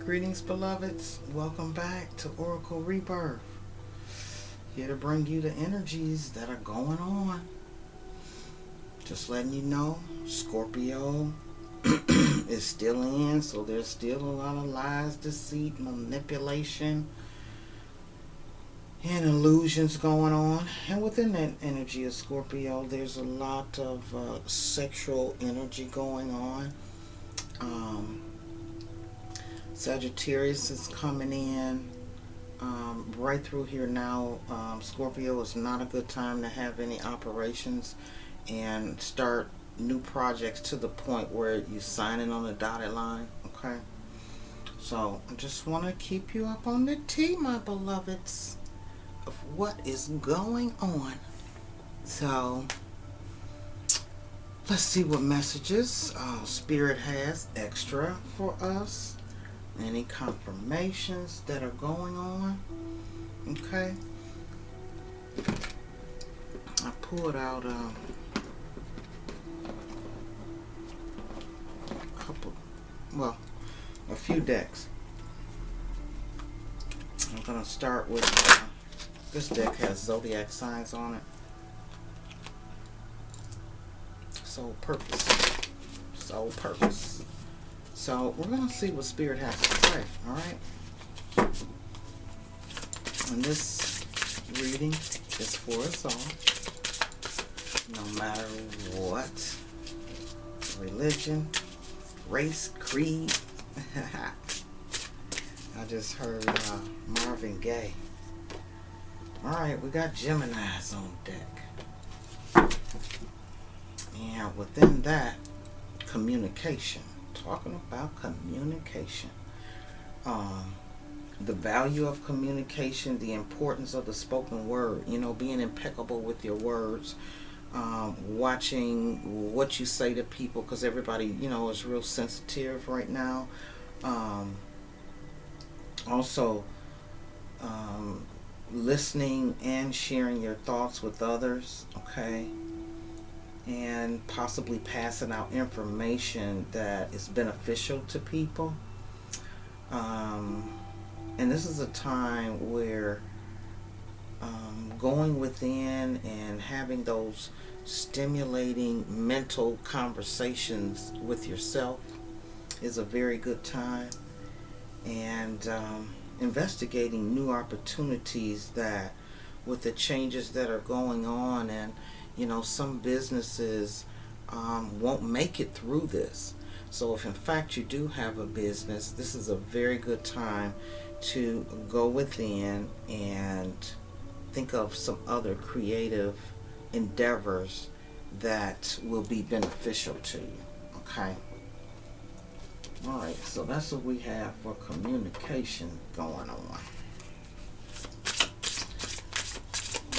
Greetings, beloveds. Welcome back to Oracle Rebirth. Here to bring you the energies that are going on. Just letting you know, Scorpio is still in, so there's still a lot of lies, deceit, manipulation, and illusions going on. And within that energy of Scorpio, there's a lot of sexual energy going on. Sagittarius is coming in right through here now. Scorpio is not a good time to have any operations and start new projects to the point where you're signing on the dotted line. Okay, so I just want to keep you up on the tea, my beloveds, of what is going on. So let's see what messages Spirit has extra for us. Any confirmations that are going on. Okay, I pulled out a few decks. I'm gonna start with this deck. Has zodiac signs on it. Soul purpose. So we're going to see what Spirit has to say, alright? And this reading is for us all, no matter what religion, race, creed. I just heard Marvin Gaye. Alright, we got Geminis on deck. And within that, communication. Talking about communication, the value of communication, the importance of the spoken word, being impeccable with your words, watching what you say to people, because everybody is real sensitive right now. Also listening and sharing your thoughts with others, okay, and possibly passing out information that is beneficial to people. And this is a time where going within and having those stimulating mental conversations with yourself is a very good time. And investigating new opportunities that with the changes that are going on, and some businesses won't make it through this. So if in fact you do have a business, this is a very good time to go within and think of some other creative endeavors that will be beneficial to you. Okay. Alright, so that's what we have for communication going on.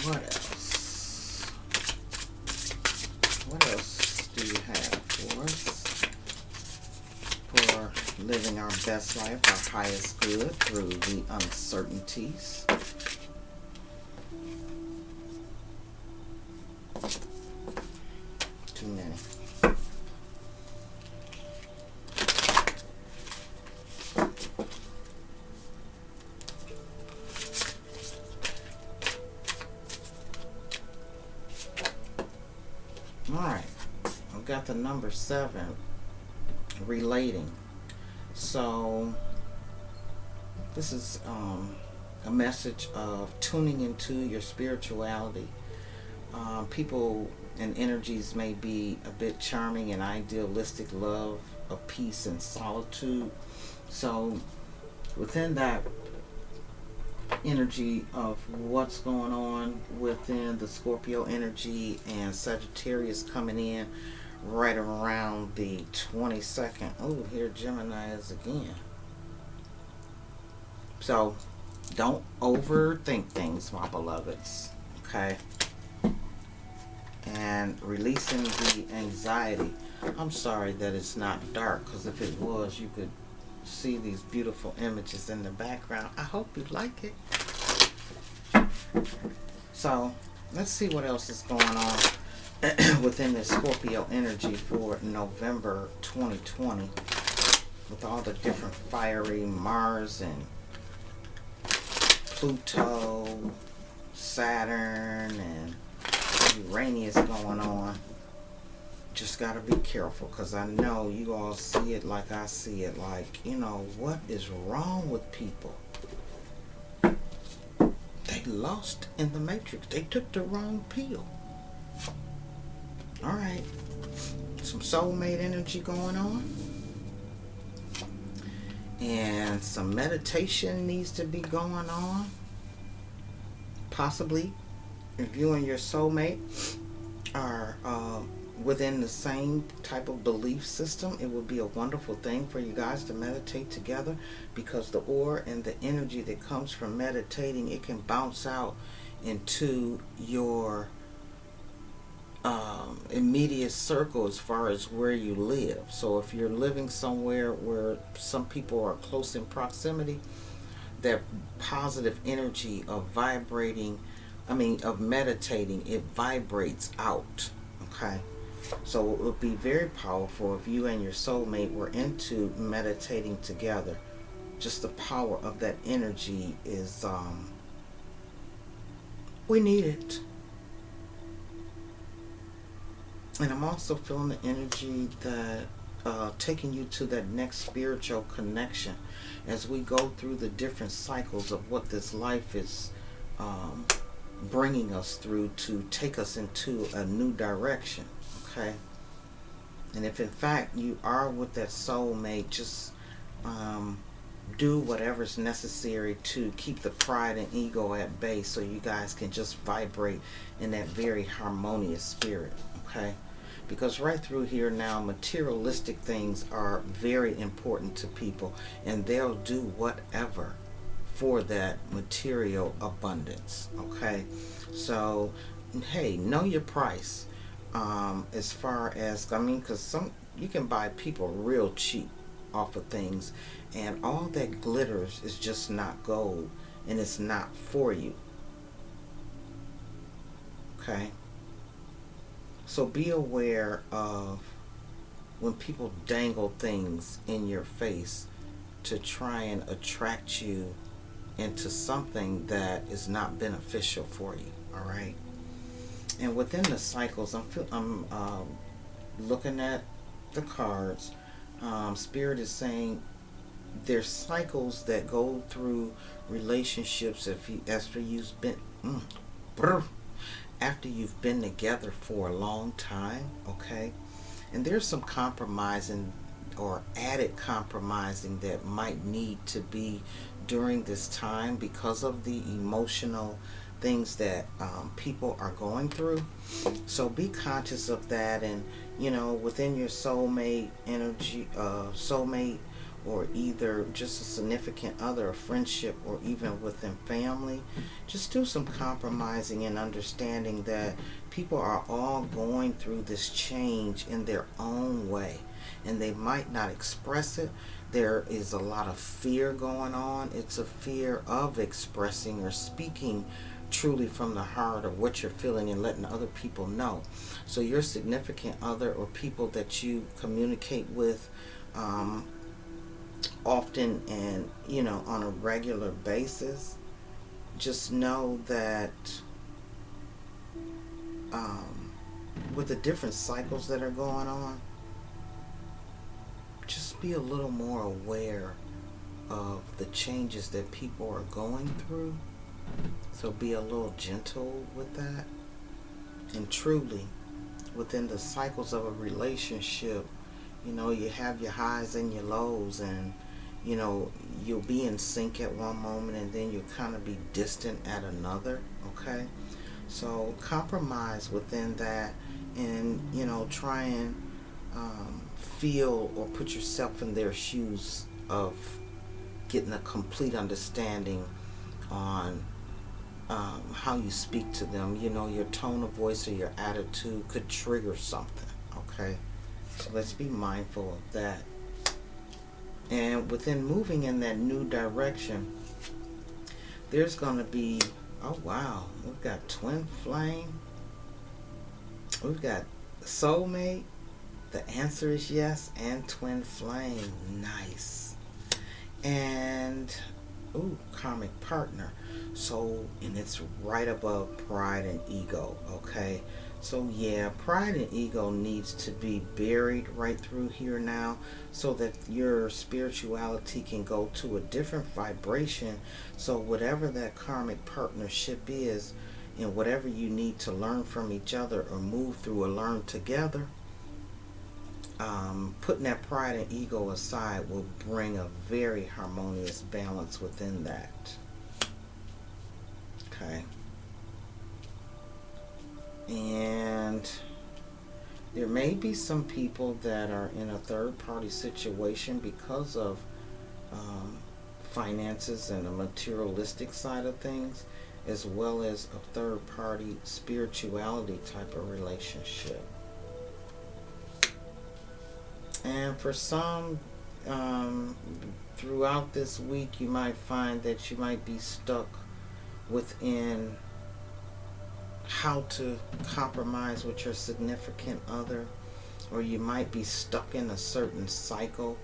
What else? What else do you have for us? For living our best life, our highest good through the uncertainties. Too many. Alright, I've got the number 7, relating. So this is a message of tuning into your spirituality. People and energies may be a bit charming and idealistic love of peace and solitude. So within that energy of what's going on within the Scorpio energy and Sagittarius coming in right around the 22nd. Oh, here Gemini is again. So don't overthink things, my beloveds. Okay. And releasing the anxiety. I'm sorry that it's not dark, because if it was, you could see these beautiful images in the background. I hope you like it. So let's see what else is going on within the Scorpio energy for November 2020. with all the different fiery Mars and Pluto, Saturn, and Uranus going on. Just got to be careful, because I know you all see it like I see it. Like, you know, what is wrong with people? They lost in the matrix. They took the wrong pill. All right. Some soulmate energy going on. And some meditation needs to be going on. Possibly, if you and your soulmate are within the same type of belief system, it would be a wonderful thing for you guys to meditate together, because the aura and the energy that comes from meditating, it can bounce out into your immediate circle as far as where you live. So if you're living somewhere where some people are close in proximity, that positive energy of meditating, it vibrates out. Okay. So it would be very powerful if you and your soulmate were into meditating together. Just the power of that energy is, we need it. And I'm also feeling the energy that taking you to that next spiritual connection as we go through the different cycles of what this life is bringing us through to take us into a new direction. Okay. And if in fact you are with that soulmate, just do whatever's necessary to keep the pride and ego at bay, so you guys can just vibrate in that very harmonious spirit. Okay. Because right through here now, materialistic things are very important to people, and they'll do whatever for that material abundance. Okay. So hey, know your price. As far as, because you can buy people real cheap off of things, and all that glitters is just not gold, and it's not for you. Okay. So be aware of when people dangle things in your face to try and attract you into something that is not beneficial for you. All right. And within the cycles, I'm looking at the cards. Spirit is saying there's cycles that go through relationships after you've been together for a long time. Okay. And there's some compromising or added compromising that might need to be during this time because of the emotional things that people are going through. So be conscious of that, and within your soulmate energy, soulmate, or either just a significant other, a friendship, or even within family, just do some compromising and understanding that people are all going through this change in their own way, and they might not express it. There is a lot of fear going on. It's a fear of expressing or speaking truly from the heart of what you're feeling and letting other people know. So your significant other or people that you communicate with often and on a regular basis, just know that with the different cycles that are going on, just be a little more aware of the changes that people are going through. So be a little gentle with that. And truly, within the cycles of a relationship, you have your highs and your lows, and you'll be in sync at one moment and then you'll kind of be distant at another. Okay. So compromise within that, and try and feel or put yourself in their shoes of getting a complete understanding on how you speak to them. Your tone of voice or your attitude could trigger something. Okay. So let's be mindful of that. And within moving in that new direction, there's going to be, oh wow, we've got twin flame, we've got soulmate, The answer is yes. And twin flame. Nice. And, ooh, karmic partner. So, and it's right above pride and ego, okay? So yeah, pride and ego needs to be buried right through here now so that your spirituality can go to a different vibration. So whatever that karmic partnership is, and whatever you need to learn from each other or move through or learn together, putting that pride and ego aside will bring a very harmonious balance within that. Okay. And there may be some people that are in a third-party situation because of finances and the materialistic side of things, as well as a third-party spirituality type of relationship. And for some, throughout this week, you might find that you might be stuck within how to compromise with your significant other, or you might be stuck in a certain cycle.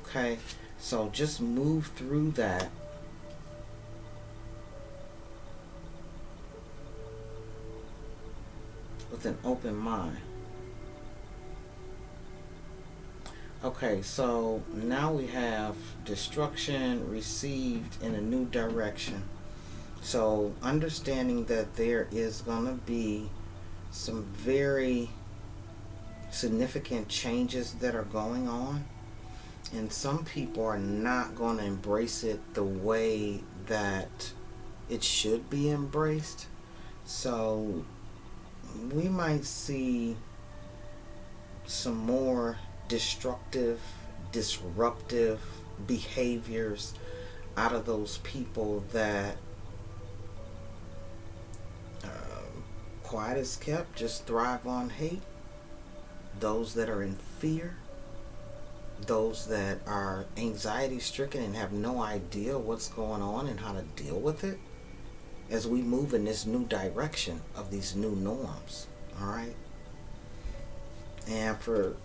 Okay, so just move through that with an open mind. Okay, so now we have destruction received in a new direction. So understanding that there is going to be some very significant changes that are going on, and some people are not going to embrace it the way that it should be embraced. So we might see some more destructive, disruptive behaviors out of those people that quiet is kept, just thrive on hate. Those that are in fear, those that are anxiety stricken and have no idea what's going on and how to deal with it as we move in this new direction of these new norms. All right. And for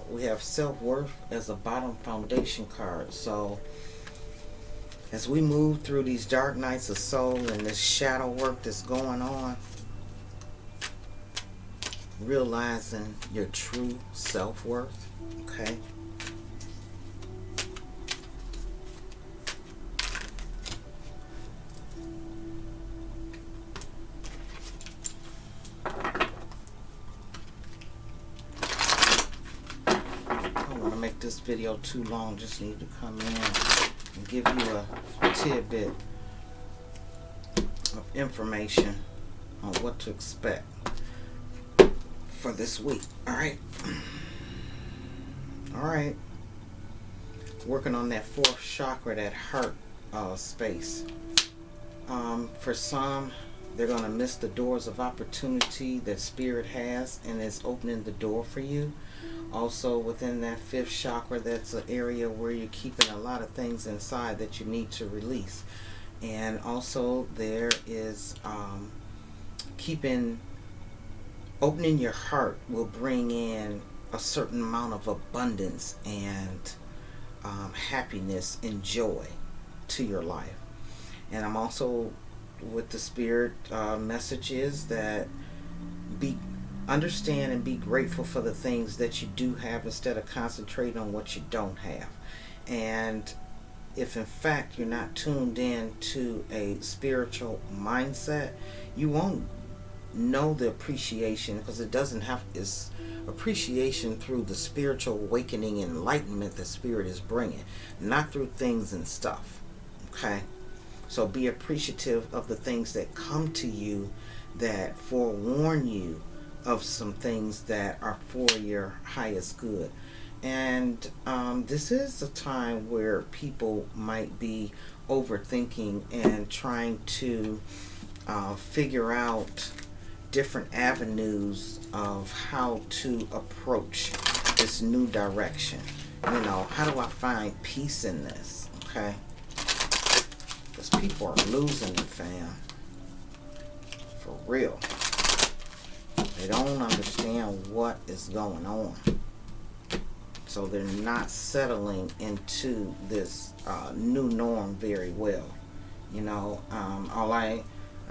we have self-worth as a bottom foundation card. So as we move through these dark nights of soul and this shadow work that's going on, realizing your true self-worth. Okay. This video too long, just need to come in and give you a tidbit of information on what to expect for this week. Alright, working on that fourth chakra, that heart space. For some, they're going to miss the doors of opportunity that Spirit has and is opening the door for you. Also within that fifth chakra, that's an area where you're keeping a lot of things inside that you need to release. And also there is opening your heart will bring in a certain amount of abundance and happiness and joy to your life. And I'm also with the Spirit messages that understand and be grateful for the things that you do have instead of concentrating on what you don't have. And if in fact you're not tuned in to a spiritual mindset, you won't know the appreciation, because it doesn't have, it's appreciation through the spiritual awakening and enlightenment that Spirit is bringing, not through things and stuff. Okay, so be appreciative of the things that come to you that forewarn you of some things that are for your highest good. And this is a time where people might be overthinking and trying to figure out different avenues of how to approach this new direction. You know, how do I find peace in this? Okay, because people are losing it, fam, for real. They don't understand what is going on. So they're not settling into this new norm very well. You know, all I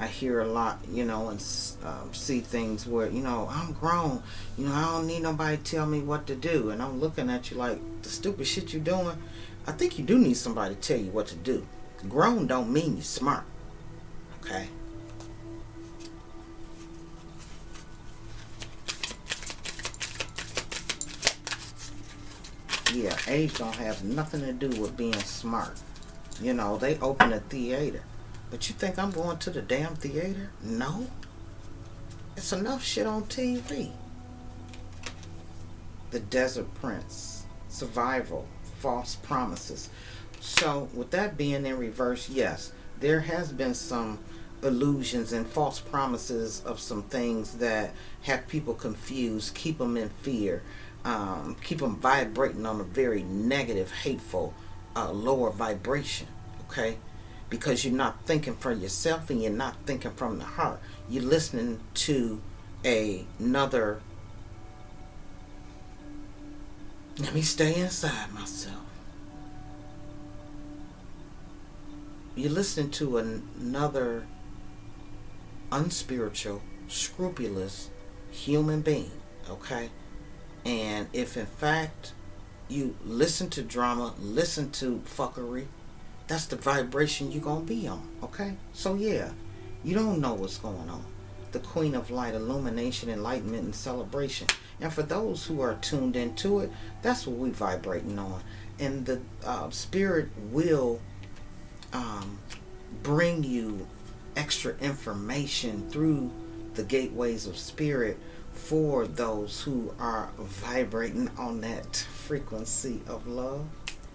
hear a lot, you know, and see things where, you know, I'm grown. You know, I don't need nobody to tell me what to do. And I'm looking at you like, the stupid shit you're doing, I think you do need somebody to tell you what to do. Grown don't mean you're smart. Okay? Yeah, age don't have nothing to do with being smart. You know, they open a theater. But you think I'm going to the damn theater? No. It's enough shit on TV. The Desert Prince. Survival. False promises. So, with that being in reverse, yes, there has been some illusions and false promises of some things that have people confused, keep them in fear, keep them vibrating on a very negative, hateful, lower vibration. Okay? Because you're not thinking for yourself and you're not thinking from the heart. You're listening to another, let me stay inside myself. You're listening to another unspiritual, scrupulous human being, okay? And if in fact you listen to drama, listen to fuckery, that's the vibration you're going to be on, okay? So yeah, you don't know what's going on. The Queen of Light, illumination, enlightenment, and celebration. And for those who are tuned into it, that's what we're vibrating on. And the spirit will bring you extra information through the gateways of spirit for those who are vibrating on that frequency of love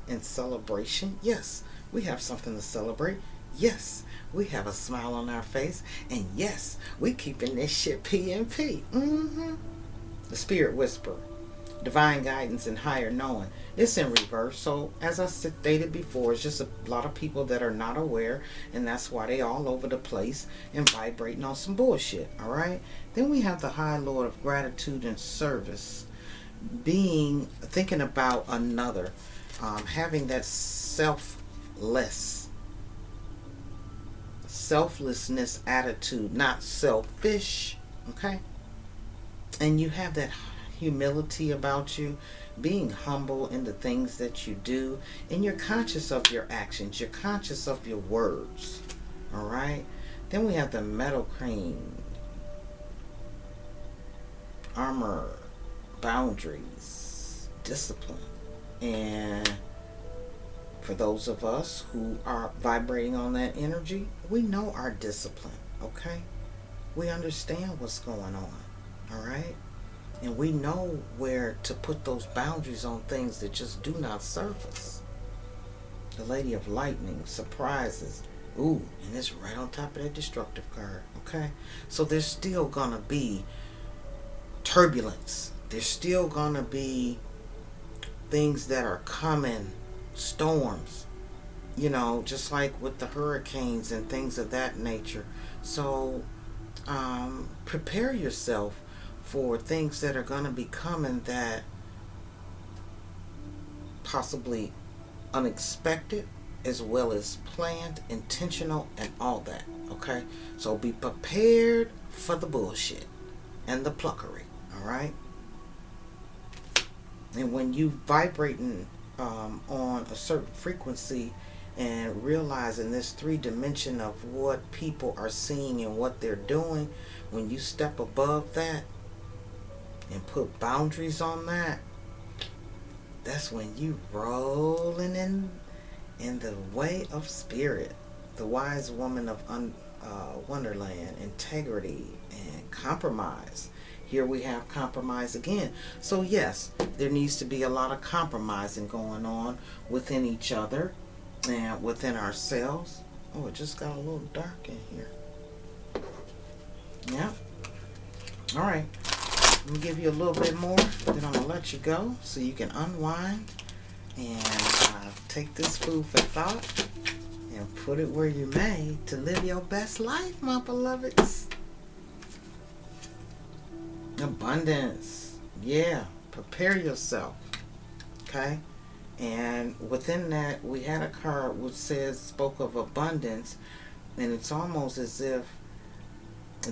and celebration. Yes, we have something to celebrate. Yes, we have a smile on our face. And yes, we keeping this shit PNP. The Spirit Whisper. Divine guidance and higher knowing. It's in reverse. So as I stated before, it's just a lot of people that are not aware, and that's why they all over the place and vibrating on some bullshit. Alright? Then we have the High Lord of Gratitude and Service. Thinking about another. Having that selflessness attitude, not selfish. Okay? And you have that humility about you, being humble in the things that you do, and you're conscious of your actions, you're conscious of your words. Alright? Then we have the Metal Cream. Armor, boundaries, discipline. And for those of us who are vibrating on that energy, we know our discipline, okay? We understand what's going on, alright? And we know where to put those boundaries on things that just do not serve us. The Lady of Lightning, surprises. Ooh, and it's right on top of that destructive card, okay? So there's still gonna be turbulence. There's still gonna be things that are coming, storms, you know, just like with the hurricanes and things of that nature. So prepare yourself for things that are going to be coming that possibly unexpected as well as planned, intentional, and all that. Okay? So be prepared for the bullshit and the pluckery. Alright? And when you vibrating on a certain frequency and realizing this 3-dimension of what people are seeing and what they're doing, when you step above that and put boundaries on that, that's when you rolling in the way of spirit. The wise woman of Wonderland, integrity and compromise. Here we have compromise again. So yes, there needs to be a lot of compromising going on within each other and within ourselves. Oh, it just got a little dark in here. Yeah. All right. Let me give you a little bit more, then I'm going to let you go so you can unwind and take this food for thought and put it where you may to live your best life, my beloveds. Abundance. Yeah. Prepare yourself. Okay? And within that, we had a card which spoke of abundance, and it's almost as if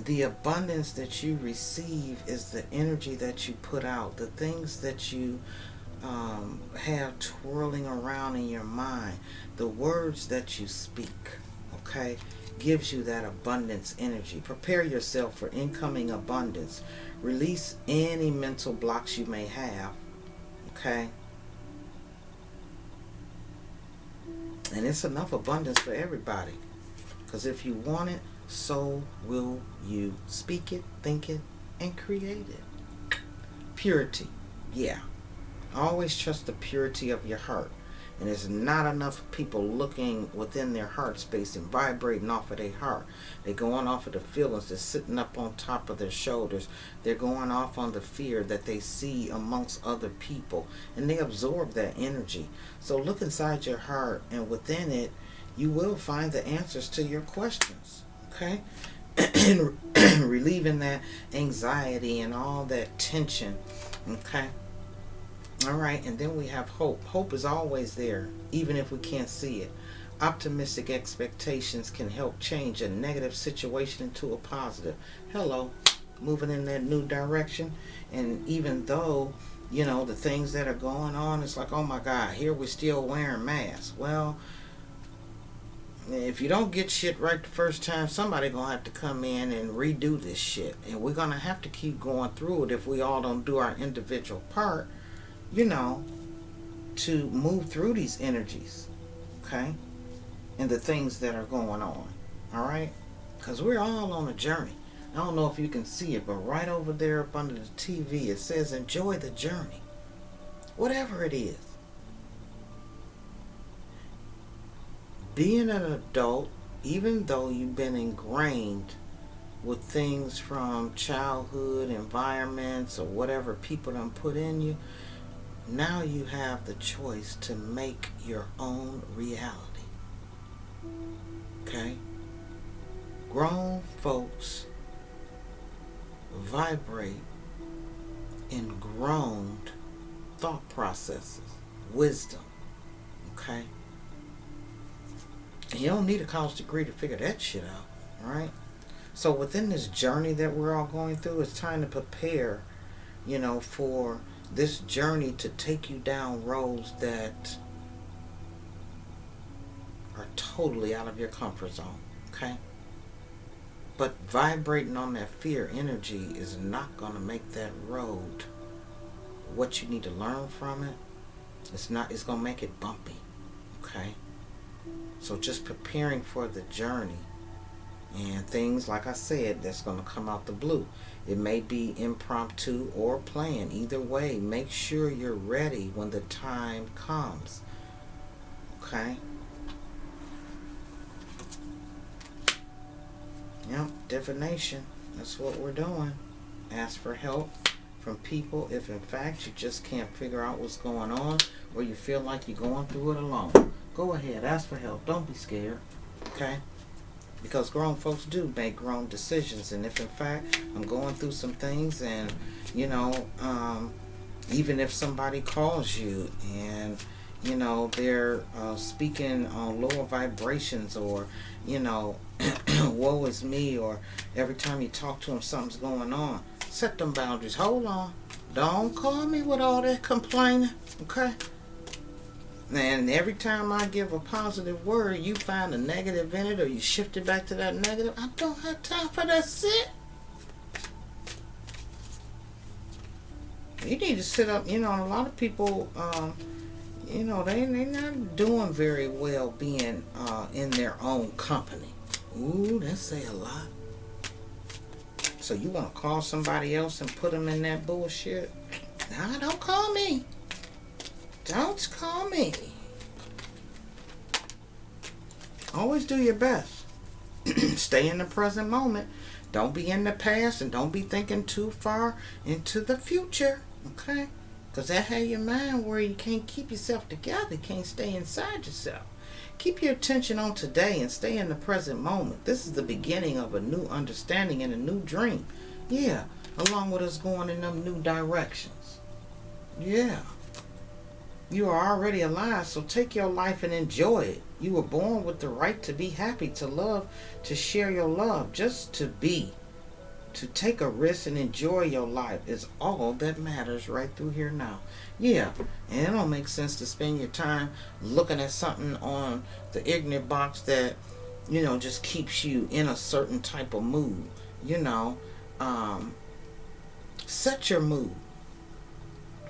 the abundance that you receive is the energy that you put out, the things that you have twirling around in your mind, the words that you speak, okay, gives you that abundance energy. Prepare yourself for incoming abundance. Release any mental blocks you may have, okay? And it's enough abundance for everybody. Because if you want it, so will you. Speak it, think it, and create it. Purity. Yeah. Always trust the purity of your heart. And there's not enough people looking within their heart space and vibrating off of their heart. They're going off of the feelings that's sitting up on top of their shoulders. They're going off on the fear that they see amongst other people. And they absorb that energy. So look inside your heart, and within it, you will find the answers to your questions. Okay? And relieving that anxiety and all that tension. Okay? All right, and then we have hope. Hope is always there, even if we can't see it. Optimistic expectations can help change a negative situation into a positive. Hello, moving in that new direction. And even though, you know, the things that are going on, it's like, oh my God, here we're still wearing masks. Well, if you don't get shit right the first time, somebody gonna have to come in and redo this shit. And we're gonna have to keep going through it if we all don't do our individual part, you know, to move through these energies, okay, and the things that are going on, all right, because we're all on a journey. I don't know if you can see it, but right over there up under the TV, it says enjoy the journey, whatever it is. Being an adult, even though you've been ingrained with things from childhood environments or whatever people done put in you, now you have the choice to make your own reality. Okay? Grown folks vibrate in grown thought processes, wisdom. Okay? And you don't need a college degree to figure that shit out. Alright? So within this journey that we're all going through, it's time to prepare, you know, for this journey to take you down roads that are totally out of your comfort zone, okay? But vibrating on that fear energy is not going to make that road what you need to learn from it. It's going to make it bumpy, okay? So just preparing for the journey and things, like I said, that's going to come out the blue. It may be impromptu or planned. Either way, make sure you're ready when the time comes. Okay? Yep, divination. That's what we're doing. Ask for help from people if in fact you just can't figure out what's going on, or you feel like you're going through it alone. Go ahead, ask for help. Don't be scared. Okay? Because grown folks do make grown decisions. And if in fact I'm going through some things, and you know, even if somebody calls you and you know they're speaking on lower vibrations, or you know, woe is me, or every time you talk to them something's going on, set them boundaries. Hold on, don't call me with all that complaining, okay? And every time I give a positive word, you find a negative in it, or you shift it back to that negative. I don't have time for that shit. You need to sit up. You know, a lot of people, you know, they're not doing very well being in their own company. Ooh, that say a lot. So you want to call somebody else and put them in that bullshit? Nah, don't call me. Don't call me. Always do your best. Stay in the present moment. Don't be in the past, and don't be thinking too far into the future. Okay? Because that has your mind where you can't keep yourself together. You can't stay inside yourself. Keep your attention on today and stay in the present moment. This is the beginning of a new understanding and a new dream. Yeah. Along with us going in them new directions. Yeah. You are already alive, so take your life and enjoy it. You were born with the right to be happy, to love, to share your love, just to be. To take a risk and enjoy your life is all that matters right through here now. Yeah, and it don't make sense to spend your time looking at something on the ignorant box that, just keeps you in a certain type of mood. You know, set your mood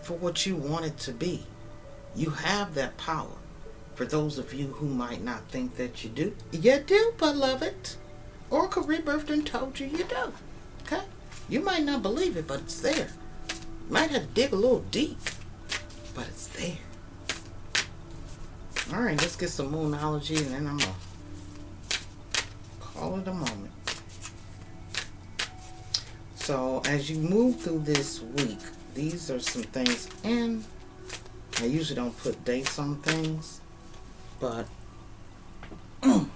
for what you want it to be. You have that power. For those of you who might not think that you do, beloved. Oracle rebirthed and told you do. Okay? You might not believe it, but it's there. You might have to dig a little deep, but it's there. All right, let's get some moonology, and then I'm going to call it a moment. So, as you move through this week, these are some things, and I usually don't put dates on things, but I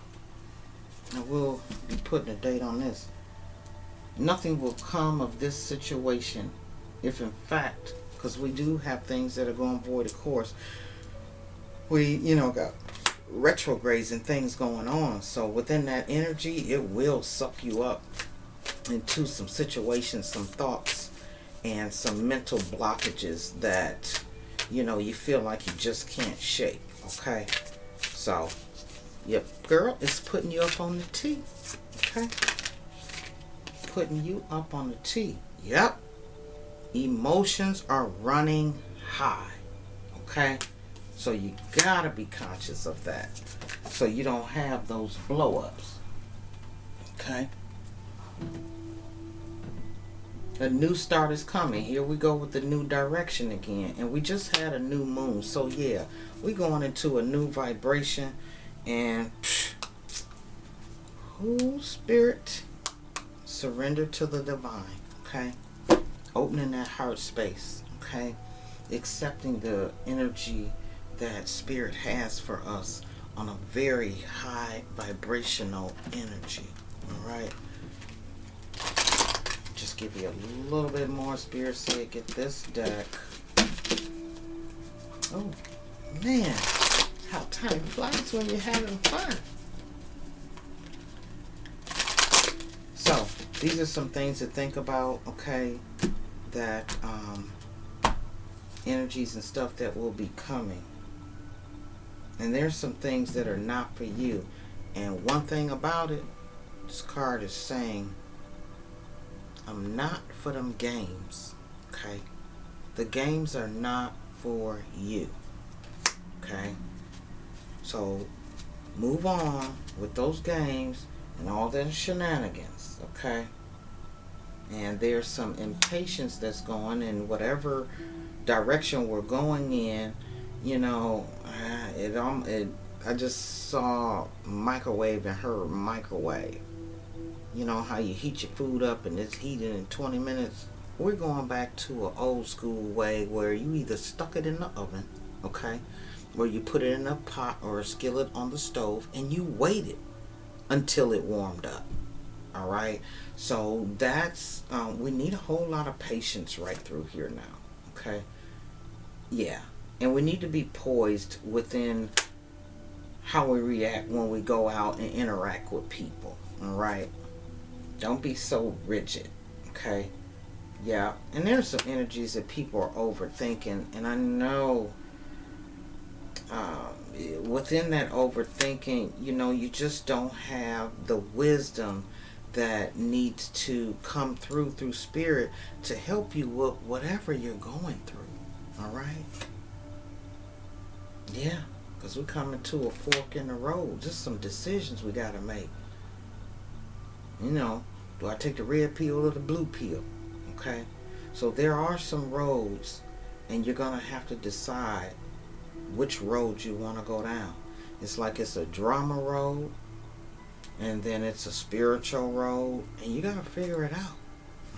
will be putting a date on this. Nothing will come of this situation if in fact, because we do have things that are going void of course, we, got retrogrades and things going on. So within that energy, it will suck you up into some situations, some thoughts, and some mental blockages that, you feel like you just can't shake. Okay? So, yep, girl, it's putting you up on the T. Okay? Putting you up on the T. Yep. Emotions are running high. Okay? So you gotta be conscious of that, so you don't have those blow-ups. Okay? A new start is coming. Here we go with the new direction again. And we just had a new moon. So yeah, we're going into a new vibration. And spirit, surrender to the divine. Okay? Opening that heart space. Okay? Accepting the energy that spirit has for us on a very high vibrational energy. Alright? Just give you a little bit more. Spirit said get this deck. Oh man, how time flies when you're having fun. So these are some things to think about. Okay, that energies and stuff that will be coming. And there's some things that are not for you. And one thing about it, this card is saying, I'm not for them games. Okay? The games are not for you. Okay? So, move on with those games and all the shenanigans. Okay? And there's some impatience that's going in whatever direction we're going in. I just saw microwave and her microwave. You know how you heat your food up and it's heated in 20 minutes? We're going back to an old school way where you either stuck it in the oven, okay, or you put it in a pot or a skillet on the stove and you waited until it warmed up. Alright? So that's, we need a whole lot of patience right through here now. Okay? Yeah. And we need to be poised within how we react when we go out and interact with people. Alright? Don't be so rigid. Okay? Yeah. And there's some energies that people are overthinking. And I know within that overthinking, you just don't have the wisdom that needs to come through spirit to help you with whatever you're going through. Alright? Yeah, because we're coming to a fork in the road. Just some decisions we got to make. Do I take the red pill or the blue pill? Okay? So there are some roads, and you're going to have to decide which road you want to go down. It's like it's a drama road, and then it's a spiritual road, and you got to figure it out.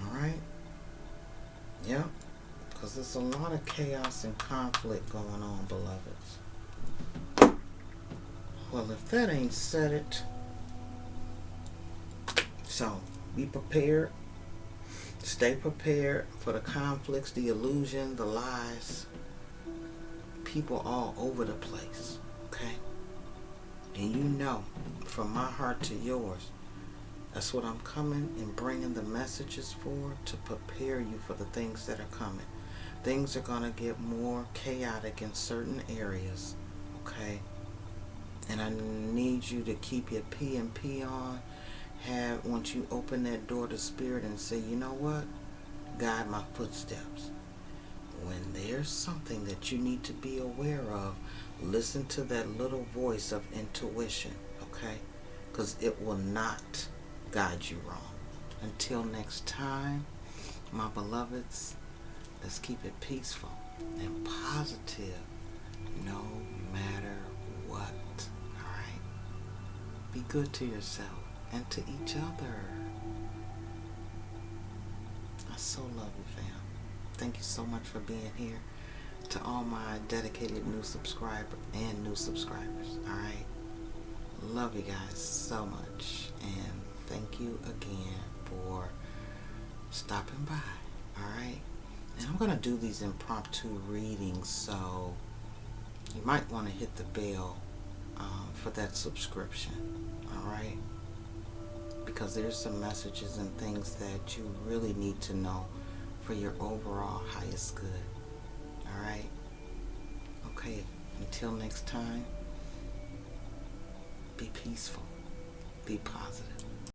Alright? Yeah. Because there's a lot of chaos and conflict going on, beloveds. Well, if that ain't said it, so be prepared. Stay prepared for the conflicts, the illusion, the lies. people all over the place, okay? And you know, from my heart to yours, that's what I'm coming and bringing the messages for, to prepare you for the things that are coming. Things are going to get more chaotic in certain areas, okay? And I need you to keep your P&P on. Once you open that door to Spirit and say, you know what? Guide my footsteps. When there's something that you need to be aware of, listen to that little voice of intuition, okay? Because it will not guide you wrong. Until next time, my beloveds, let's keep it peaceful and positive no matter what. Alright? Be good to yourself and to each other. I so love you, fam. Thank you so much for being here. To all my dedicated new subscribers and new subscribers. Alright? Love you guys so much. And thank you again for stopping by. Alright? And I'm going to do these impromptu readings, so you might want to hit the bell for that subscription. Alright? Because there's some messages and things that you really need to know for your overall highest good. Alright? Okay, until next time, be peaceful. Be positive.